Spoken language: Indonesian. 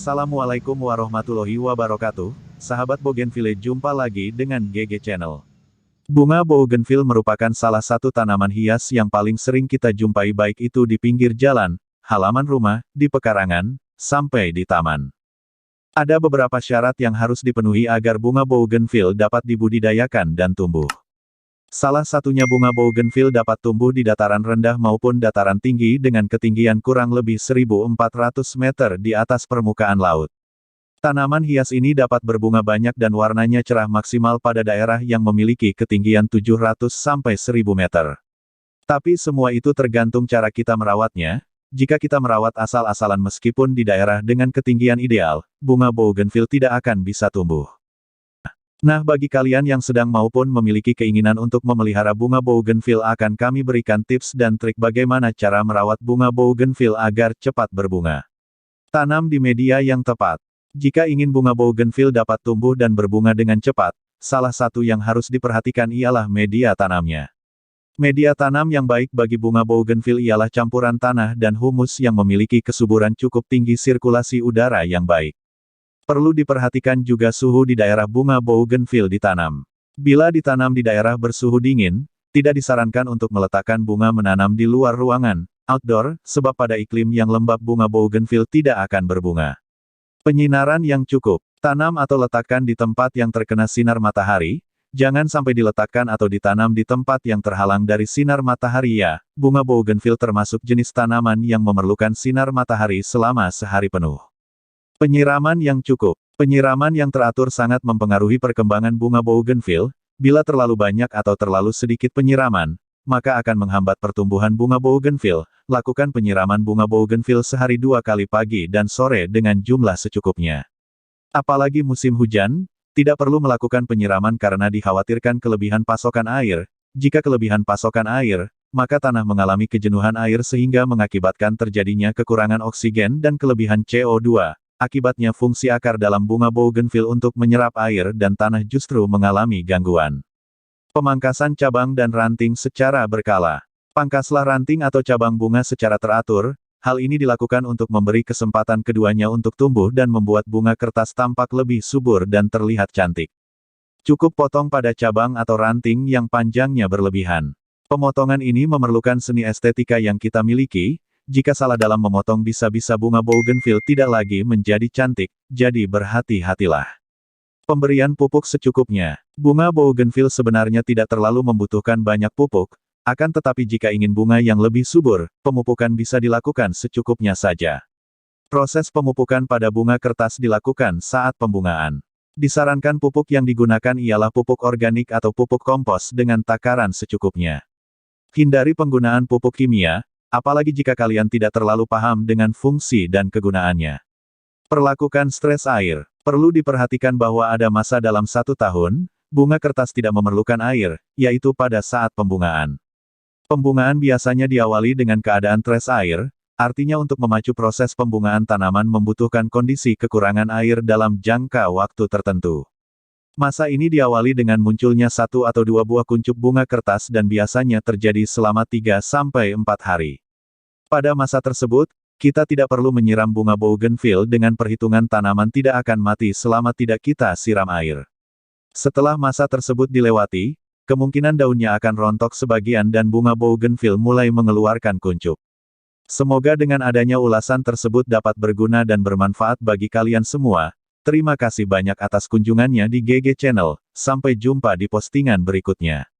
Assalamualaikum warahmatullahi wabarakatuh, sahabat Bougainville, jumpa lagi dengan GG Channel. Bunga bougainville merupakan salah satu tanaman hias yang paling sering kita jumpai baik itu di pinggir jalan, halaman rumah, di pekarangan, sampai di taman. Ada beberapa syarat yang harus dipenuhi agar bunga bougainville dapat dibudidayakan dan tumbuh. Salah satunya bunga bougainville dapat tumbuh di dataran rendah maupun dataran tinggi dengan ketinggian kurang lebih 1.400 meter di atas permukaan laut. Tanaman hias ini dapat berbunga banyak dan warnanya cerah maksimal pada daerah yang memiliki ketinggian 700 sampai 1.000 meter. Tapi semua itu tergantung cara kita merawatnya. Jika kita merawat asal-asalan meskipun di daerah dengan ketinggian ideal, bunga bougainville tidak akan bisa tumbuh. Nah, bagi kalian yang sedang maupun memiliki keinginan untuk memelihara bunga bougainville, akan kami berikan tips dan trik bagaimana cara merawat bunga bougainville agar cepat berbunga. Tanam di media yang tepat. Jika ingin bunga bougainville dapat tumbuh dan berbunga dengan cepat, salah satu yang harus diperhatikan ialah media tanamnya. Media tanam yang baik bagi bunga bougainville ialah campuran tanah dan humus yang memiliki kesuburan cukup tinggi, sirkulasi udara yang baik. Perlu diperhatikan juga suhu di daerah bunga bougainville ditanam. Bila ditanam di daerah bersuhu dingin, tidak disarankan untuk meletakkan bunga menanam di luar ruangan, outdoor, sebab pada iklim yang lembab bunga bougainville tidak akan berbunga. Penyinaran yang cukup. Tanam atau letakkan di tempat yang terkena sinar matahari, jangan sampai diletakkan atau ditanam di tempat yang terhalang dari sinar matahari ya. Bunga bougainville termasuk jenis tanaman yang memerlukan sinar matahari selama sehari penuh. Penyiraman yang cukup. Penyiraman yang teratur sangat mempengaruhi perkembangan bunga bougainville. Bila terlalu banyak atau terlalu sedikit penyiraman, maka akan menghambat pertumbuhan bunga bougainville. Lakukan penyiraman bunga bougainville sehari 2 kali pagi dan sore dengan jumlah secukupnya. Apalagi musim hujan, tidak perlu melakukan penyiraman karena dikhawatirkan kelebihan pasokan air. Jika kelebihan pasokan air, maka tanah mengalami kejenuhan air sehingga mengakibatkan terjadinya kekurangan oksigen dan kelebihan CO2. Akibatnya fungsi akar dalam bunga bougainville untuk menyerap air dan tanah justru mengalami gangguan. Pemangkasan cabang dan ranting secara berkala. Pangkaslah ranting atau cabang bunga secara teratur. Hal ini dilakukan untuk memberi kesempatan keduanya untuk tumbuh dan membuat bunga kertas tampak lebih subur dan terlihat cantik. Cukup potong pada cabang atau ranting yang panjangnya berlebihan. Pemotongan ini memerlukan seni estetika yang kita miliki. Jika salah dalam memotong bisa-bisa bunga bougainville tidak lagi menjadi cantik, jadi berhati-hatilah. Pemberian pupuk secukupnya. Bunga bougainville sebenarnya tidak terlalu membutuhkan banyak pupuk, akan tetapi jika ingin bunga yang lebih subur, pemupukan bisa dilakukan secukupnya saja. Proses pemupukan pada bunga kertas dilakukan saat pembungaan. Disarankan pupuk yang digunakan ialah pupuk organik atau pupuk kompos dengan takaran secukupnya. Hindari penggunaan pupuk kimia, apalagi jika kalian tidak terlalu paham dengan fungsi dan kegunaannya. Perlakukan stres air. Perlu diperhatikan bahwa ada masa dalam 1 tahun, bunga kertas tidak memerlukan air, yaitu pada saat pembungaan. Pembungaan biasanya diawali dengan keadaan stres air, artinya untuk memacu proses pembungaan tanaman membutuhkan kondisi kekurangan air dalam jangka waktu tertentu. Masa ini diawali dengan munculnya 1 atau 2 buah kuncup bunga kertas dan biasanya terjadi selama 3 sampai 4 hari. Pada masa tersebut, kita tidak perlu menyiram bunga bougainville dengan perhitungan tanaman tidak akan mati selama tidak kita siram air. Setelah masa tersebut dilewati, kemungkinan daunnya akan rontok sebagian dan bunga bougainville mulai mengeluarkan kuncup. Semoga dengan adanya ulasan tersebut dapat berguna dan bermanfaat bagi kalian semua. Terima kasih banyak atas kunjungannya di GG Channel. Sampai jumpa di postingan berikutnya.